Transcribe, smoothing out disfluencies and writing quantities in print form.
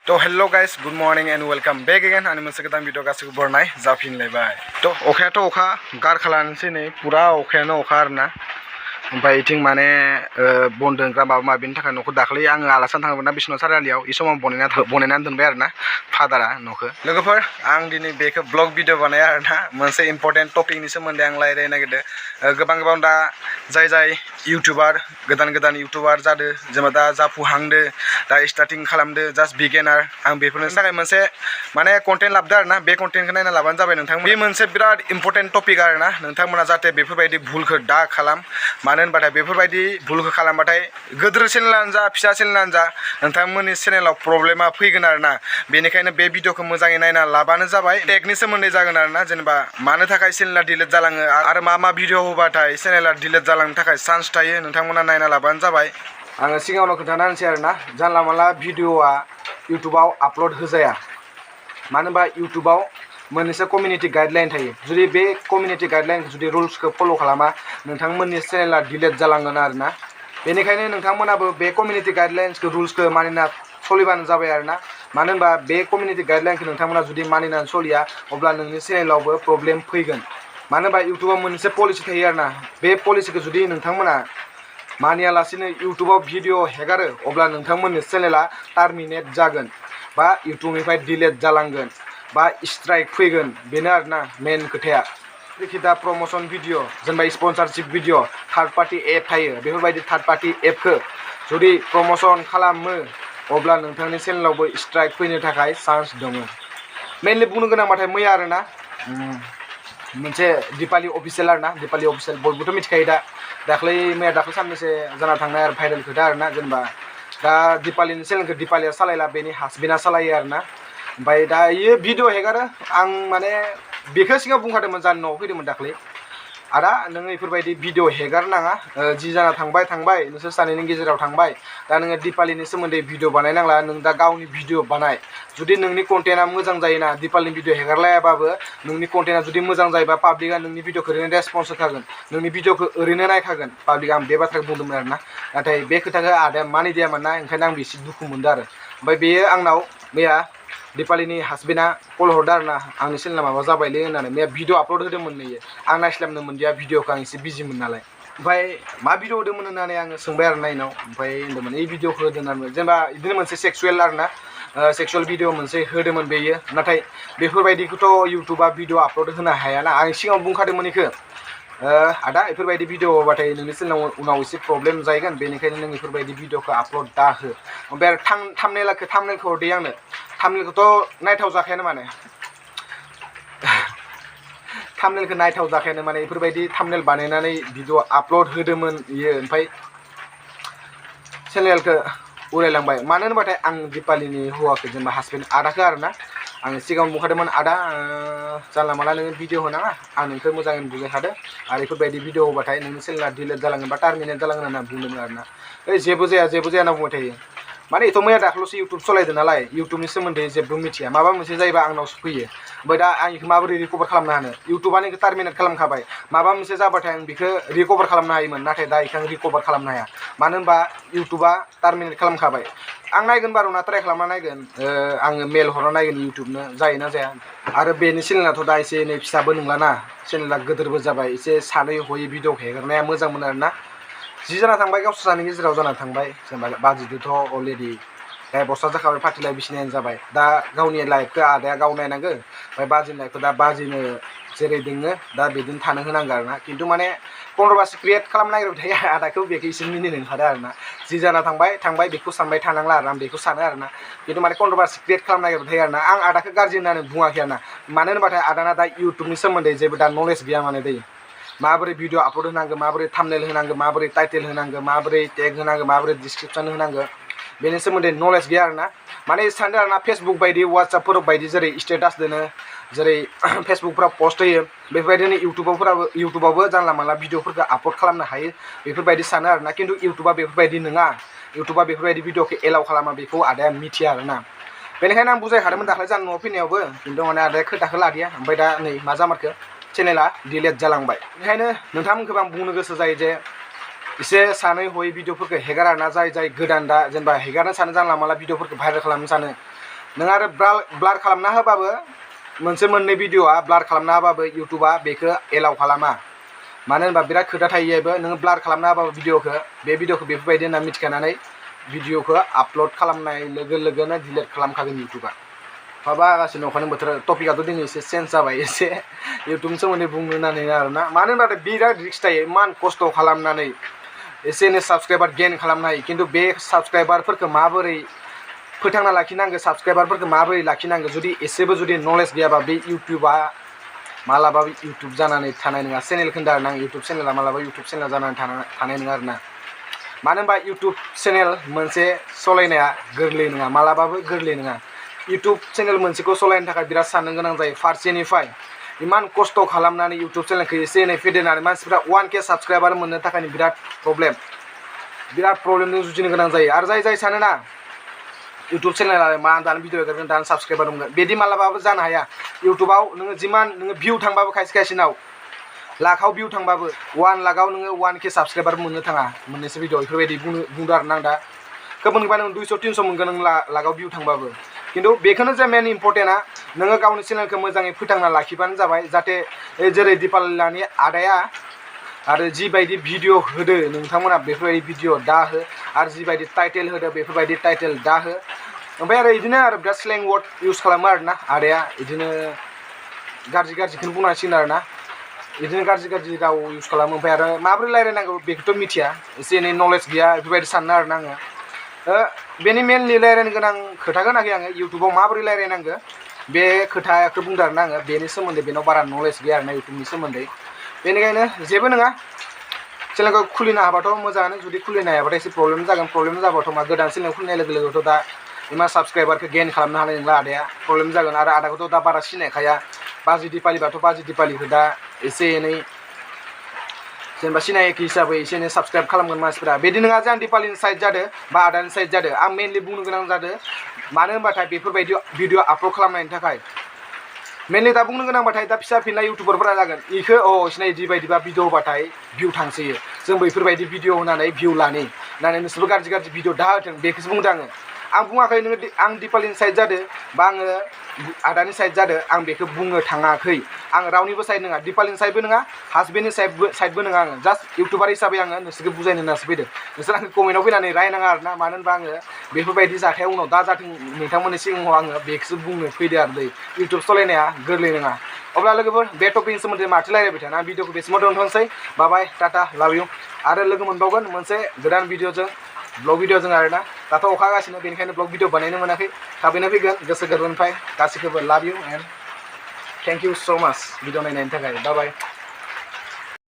तो hello guys good morning and welcome back again आंनि मोनसे गोदान भिडिअ गासिबो बरनाय जाफिनलायबाय तो अखायाथ' अखा गारखालानोसै नै पुरा अखायानो अखा आरोना ओमफ्राय इथिं माने बन दोनग्रा माबा माबिनि थाखाय न'खौ दाख्लै आङो आलासि थांदोंमोन ना बिश्वनाथ सारिआलियाव इ समाव बनायनानै दोनबाय आरोना फादारा न'खौ लोगोफोर आं दिनै बेखौ ब्लग भिडिअ बानाया आरोना मोनसे इम्पर्टेन्ट टपिकनि सोमोन्दै आं रायज्लायनो नागिरदों गोबां दा जाय इउटुबार गोदान इउटुबार जादों जेनेबा दा जाफुहांदो दा स्टार्टिं खालामदो जास्ट बिगिनार आं बेफोरनि थाखाय मोनसे माने कन्टेन्ट लाबोदो आरोना बे कन्टेन्टखौ नायना लाबानो जाबाय नोंथांमोन बे मोनसे बिराद इम्पर्टेन्ट टपिक आरोना नोंथांमोना जाहाथे बेफोरबायदि भुलखौ दा खालाम मानो होनबाथाय बेफोरबायदि भुलखौ खालामबाथाय गोदोर चेनेलानो जा फिसा चेनेलानो जा नोंथांमोननि चेनेलाव प्रब्लेमा फैगोन आरोना बेनिखायनो बे भिडिअखौ मोजाङै नायना लाबानो जाबाय टेकनि सोमोन्दै जागोन आरोना जेनेबा मानो थाखाय चेनेला डिलिट जालाङो आरो मा भिडिअ होबाथाय चेनेला डिलिट जालांनो थाखाय चान्स थायो नोंथांमोना नायना लाबानो जाबाय आङो सिगाङावनो खोन्थाना होनोसै आरोना जानला मानला भिडिअआ इउटुबाव आपल'ड होजाया मानो होनबा इउटुबाव मोननैसो कमिउनिटि गाइडलाइन थायो जुदि बे कमिउनिटि गाइडलाइनखौ जुदि रुल्सखौ फल' खालामा नोंथांमोननि चेनेला डिलिट जालांगोन आरोना बेनिखायनो नोंथांमोनाबो बे कमिउनिटि गाइडलाइन्सखौ रुल्सखौ मानिना सोलिबानो जाबाय आरोना मानो होनबा बे कमिउनिटि गाइडलाइनखौ नोंथांमोना जुदि मानिनानै सोलिया अब्ला नोंनि चेनेलावबो प्रब्लेम फैगोन मानो होनबा इउटुबाव मोनसे पलिसि थायो आरोना बे पलिसिखौ जुदि नोंथांमोना मानियालासिनो इउटुबाव भिडिअ हेगारो अब्ला नोंथांमोननि चेनेला टार्मिनेट जागोन बा इउटुबनिफ्राय डिलिट जालांगोन बा स्ट्राइक फैगोन बेनो आरोना मेन खोथाया जेखि दा प्रमोशन भिडिअ जेनेबा स्पन्सारशिप भिडिअ थार्ड पार्टि एप थायो बेफोरबायदि थार्ड पार्टि एपखौ जुदि प्रमोशन खालामो अब्ला नोंथांनि चेनेलावबो स्ट्राइक फैनो थाखाय चान्स दङ मेनलि बुंनो गोनांबाथाय मैया आरोना मोनसे दिपाली अफिसियेल आरोना दिपाली अफिसियेल बयबोथ' मिथिखायो दाख्लै साननैसो जाना थांनाय आरो भाइरेल खोथा आरोना जेनेबा दा दिपालीनि चेनेलखौ दिपालीया सालायला बेनि हासबेन्डआ सालायो आरोना ओमफ्राय दा इयो भिडिअ हेगारो आं माने बेखौ सिगां बुंखादोंमोन जानि न'आव फैदोंमोन दाख्लै आदा नोङो बेफोरबायदि भिडिअ हेगारनाङा जि जाना थांबाय नोंसोर सानैनि गेजेराव थांबाय दा नोङो दिपालीनि सोमोन्दै भिडिअ बानायनांला नों दा गावनि भिडिअ बानाय जुदि नोंनि कन्टेन्टआ मोजां जायोना दिपालीनि भिडिअ हेगारलायाबाबो नोंनि कन्टेन्टआ जुदि मोजां जायोबा पाब्लिकआ नोंनि भिडिअखौ ओरैनो रेसपन्स होखागोन नोंनि भिडिअखौ ओरैनो नायखागोन पाब्लिकआ आं बे बाथ्राखौ बुंदोंमोन आरोना नाथाय बे खोथाखौ आदाया मानिदियामोन ना ओंखायनो आं एसे दुखु मोनदों आरो ओमफ्राय बेयो आंनाव मैया दिपालीनि हासबेन्डआ कल हरदों आरोना आंनि चेनेला माबा जाबायलै होननानै मैया भिडिअ आपल'ड होदोंमोन नैयो आं नायस्लाबनो मोनदिया भिडिअखौ आं एसे बिजिमोन नालाय ओमफ्राय मा भिडिअ होदोंमोन होननानै आङो सोंबाय आरो नायनाव ओमफ्राय होनदोंमोन এই भिडिअखौ होदों होननानै जेनेबा बिदिनो मोनसे सेक्सुवेल आरोना सेक्सुवेल भिडिअ मोनसे होदोंमोन बेयो नाथाय बेफोरबायदिखौथ' इउटुबा भिडिअ आपल'ड होनो हायाना आं सिगाङाव बुंखादोंमोन बेखौ आदा बेफोरबायदि भिडिअ होबाथाय नोंनि चेनेलाव उनाव एसे प्रब्लेम जागोन बेनिखायनो नों बेफोरबायदि भिडिअखौ आपल'ड दा हो ओमफ्राय आरो थाम्बनेलखौ हरदो आंनो थाम्बनेलखौथ' नायथाव जाखायानो माने थाम्बनेलखौ नायथाव जाखायानो माने बेफोरबायदि थाम्बनेल बानायनानै भिडिअ आपल'ड होदोंमोन इयो ओमफ्राय चेनेलखौ उरायलांबाय मानो होनबाथाय आं दिपालीनि हौवाखौ जेनेबा हासबेन्ड आदाखौ आरोना आं सिगाङाव बुंखादोंमोन आदा जानला मानला नोङो भिडिअ होनाङा आं नोंखौ मोजाङै बुजायखादों आरो बेफोरबायदि भिडिअ होबाथाय नोंनि चेनेला डिलिट जालांगोन बा टार्मिनेट जालांगोन होनना बुंदोंमोन आरोना जेबो जाया होनना बुंबाय थायो माने एथ' मैया दाख्लैसो इउटुब सालायदों नालाय इउटुबनि सोमोन्दै जेबो मिथिया माबा मोनसे जायोबा आंनावसो फैयो ओमफ्राय दा आं बेखौ माबोरै रिकभार खालामनो हानो इउटुबानो बेखौ टार्मिनेट खालामखाबाय माबा मोनसे जाबाथाय आं बेखौ रिकभार खालामनो हायोमोन नाथाय दा बेखौ आं रिकभार खालामनो हाया मानो होनबा इउटुबा टार्मिनेट खालामखाबाय आं नायगोन बारुना ट्राइ खालामना नायगोन आङो मेल हरना नायगोन इउटुबनो जायोना जाया आरो बेनि चेनेलाथ' दा एसे एनै फिसाबो नंलाना चेनेला गोदोरबो जाबाय एसे सानै हयै भिडिअ हेगारनाया मोजांमोन आरोना जि जाना थांबाय गावसोर सानैनि गेजेराव जाना थांबाय जेनेबा बाजिदोथ' अलरेडि बस्था जाखाबाय फार्टिलाइ बिसिनायानो जाबाय दा गावनि लाइफखौ आदाया गाव नायनांगौ ओमफ्राय बाजिनि लाइफखौ दा बाजिनो जेरै दोङो दा बिदिनो थानो होनांगौ आरोना खिन्थु माने कन्ट्रभार्सि क्रिएट खालामनो नागिरबाय थायो आदाखौ बेखौ एसे मिनिनो ओंखारो आरोना जि जाना थांबाय बेखौ सानबाय थानांला आरो आं बेखौ सानो आरोना खिन्थु माने कन्ट्रभार्सि क्रिएट खालामनो नागिरबाय थायो आरोना आं आदाखौ गाज्रि होननानै बुङाखै आरोना मानो होनबाथाय आदाना दा इउटुबनि सोमोन्दै जेबो दा नलेज गैया माने दै माबोरै भिडिअ आपल'ड होनांगौ माबोरै थाम्बनेल होनांगौ माबोरै टाइटेल होनांगौ माबोरै टेग होनांगौ माबोरै डिसक्रिपसन होनांगौ बेनि सोमोन्दै नलेज गैया आरोना माने सानदों आरोना फेसबुक बायदि वाट्सएपफोर बायदि जेरै स्टेटास दोनो जेरै फेसबुकफ्राव पस्ट होयो बेफोरबायदिनो इउटुबावबो जानला मानला भिडिअफोरखौ आपल'ड खालामनो हायो बेफोरबायदि सानो आरोना खिन्थु इउटुबा बेफोरबायदि नङा इउटुबा बेफोरबायदि भिडिअखौ एलाउ खालामा बेखौ आदाया मिथिया आरोना बेनिखायनो आं बुजायखादोंमोन दाख्लै जानो न'आव फैनायावबो खिन्थु माने आदाया खोथाखौ लादिया ओमफ्राय दा नै मा जामारखो चेनेला डिलिट जालांबाय बेनिखायनो नोंथांमोनखौबो आं बुंनो गोसो जायो जे एसे सानै हयै भिडिअफोरखौ हेगार आरोना जाय गोदान दा जेनेबा हेगारनो सानो जानला मानला भिडिअफोरखौ भाइरेल खालामनो सानो नों आरो ब्लार खालामना होबाबो मोनसे मोननै भिडिअआ ब्लार खालामना होबाबो इउटुबा बेखौ एलाउ खालामा मानो होनबा बिराद खोथा थायो बेबो नोङो ब्लार खालामना होबाबो भिडिअखौ बेफोरबायदि होनना मिथिखानानै भिडिअखौ आपल'ड खालामनाय लोगो लोगोनो डिलिट खालामखागोन इउटुबा माबा गासिनो अखानि बोथोर टपिकआथ' दिनै एसे चेन्ज जाबाय एसे इउटुबनि सोमोन्दै बुंनो होननानै आरोना मानो होनबाथाय बिराद रिस्क थायो इमान खस्थ' खालामनानै एसे एनै साबस्क्राइबार गेइन खालामनो हायो खिन्थु बे साबस्क्राइबारफोरखौ माबोरै फोथांना लाखिनांगौ साबस्क्राइबारफोरखौ माबोरै लाखिनांगौ जुदि एसेबो जुदि नलेज गैयाबा बे इउटुबा मालाबाबो इउटुब जानानै थानाय नङा चेनेल खोन्दा आरोना इउटुब चेनेला मालाबा इउटुब चेनेल जानानै थानाय नङा आरोना मानो होनबा इउटुब चेनेल मोनसे सालायनाया गोरलै नङा मालाबाबो गोरलै नङा इउटुब चेनेल मोनसेखौ सालायनो थाखाय बिराद साननो गोनां जायो फारसेनिफ्राय इमान खस्थ' खालामनानै इउटुब चेनेलखौ एसे एनै फेदेरनानै मानसिफ्रा 1K साबस्क्राइबार मोननो थाखायनो बिराद प्रब्लेमजों जुजिनो गोनां जायो आरो जाय सानोना इउटुब चेनेला मा दानो भिडिअ एगारगोन दानो साबस्क्राइबार मोनगोन बिदि मालाबाबो जानो हाया इउटुबाव नोङो जिमान नोङो भिउ थांबाबो खायसेनाव लाखआव भिउ थांबाबो 1 लाखआव नोङो 1K साबस्क्राइबार मोननो थाङा मोननैसो भिडिअ बेफोरबायदि बुंदो आरो आं दा खोबोनबा नों 200-300 मोनगोन नों लाखआव भिउ थांबाबो खिन्थु बेखौनो जे मेन इम्परटेन्टआ नोङो गावनि चेनेलखौ मोजाङै फोथांना लाखिबानो जाबाय जाहाथे जेरै दिपालिनि आदाया आरो जिबायदि भिडिअ होदो नोंथांमोना बेफोरबायदि भिडिअ दा हो आरो जिबायदि टाइटेल होदो बेफोरबायदि टाइटेल दा हो ओमफ्राय आरो बिदिनो आरो बिराद स्लें वार्ड इउज खालामो आरोना आदाया बिदिनो गाज्रिखौनो बुंनांसिगोन आरोना बिदिनो गाज्रि राव इउज खालामो ओमफ्राय आरो माबोरै रायलायनांगौ बेखौथ' मिथिया एसे एनै नलेज गैया बेफोरबायदि सानो आरोना आङो बेनि मेनलि रायलायनो गोनां खोथाखौ होनाखै आङो इउटुबाव माबोरै रायलायनांगौ बे खोथाखौ बुंदों आरोना आङो बेनि सोमोन्दै बेनाव बारा नलेज गैया आरोना इउटुबनि सोमोन्दै बेनिखायनो जेबो नङा चेनेलखौ खुलिनो हाबाथ' मोजाङानो जुदि खुलिनो हायाबाथाय एसे प्रब्लेम जागोन प्रब्लेम जाबाथ' मा गोदान चेनेल खुलिनाय लोगो लोगोथ' दा इमान साबस्क्राइबारखौ गेइन खालामनो हानाय नंला आदाया प्रब्लेम जागोन आरो आदाखौथ' दा बारा सिनायखाया बाजि दिपालिबाथ' बाजि दिपालिखौ दा एसे एनै जेनेबा सिनायखि हिसाबै एसे एनै साबस्क्राइब खालामगोन मानसिफोरा बिदि नङा जे आं दिपालिनि साइड जादों बा आदानि साइड जादों आं मेनलि बुंनो गोनां जादों मानो होनबाथाय बेफोरबायदि भिडिअ आपल'ड खालामनायनि थाखाय मेनलि दा बुंनो गोनांबाथाय दा फिसा फिनला इउटुबारफोरा जागोन इखौ सिनाय जिबायदिबा भिडिअ होबाथाय भिउ थांसोयो जों बैफोरबायदि भिडिअ होनानै भिउ लानि होननानै नोंसोरबो गाज्रि भिडिअ दा होथों बेखौसो बुंदों आं बुङाखै नोङो आं दिपालिनि साइड जादों बा आङो आदानि साइड जादों आं बेखौ बुंनो थाङाखै आं रावनिबो साइड नङा दिपालिनि साइडबो नङा हासबेन्डनि साइडबो नङा आङो जास्ट इउटुबार हिसाबै आङो नोंसोरखौ बुजायनो होननासो फैदों नोंसोर आंखौ कमेन्टआव फैनानै रायनाङा आरोना मानो होनबा आङो बेफोरबायदि जाथाया उनाव दा जाथों नोंथांमोननि सिगाङाव आङो बेखौसो बुंनो फैदों आरो दै इउटुब सालायनाया गोरलै नङा अब्ला लोगोफोर बे टपिकनि सोमोन्दै माथो रायलायबाय थानो आं भिडिअखौ बे समाव दोनथ'नोसै बाय टाटा लाभ इउ आरो लोगो मोनबावगोन मोनसे गोदान भिडिअजों ब्लग भिडिअजों आरोना दाथ' अखा हागासिनो बेनिखायनो ब्लग भिडिअ बानायनो मोनाखै थाबैनो फैगोन गोसो गोरबोनिफ्राय गासैखौबो लाभ इउ एन्ड थेंक इउ स' माच भिडिअ नायनायनि थाखाय बाय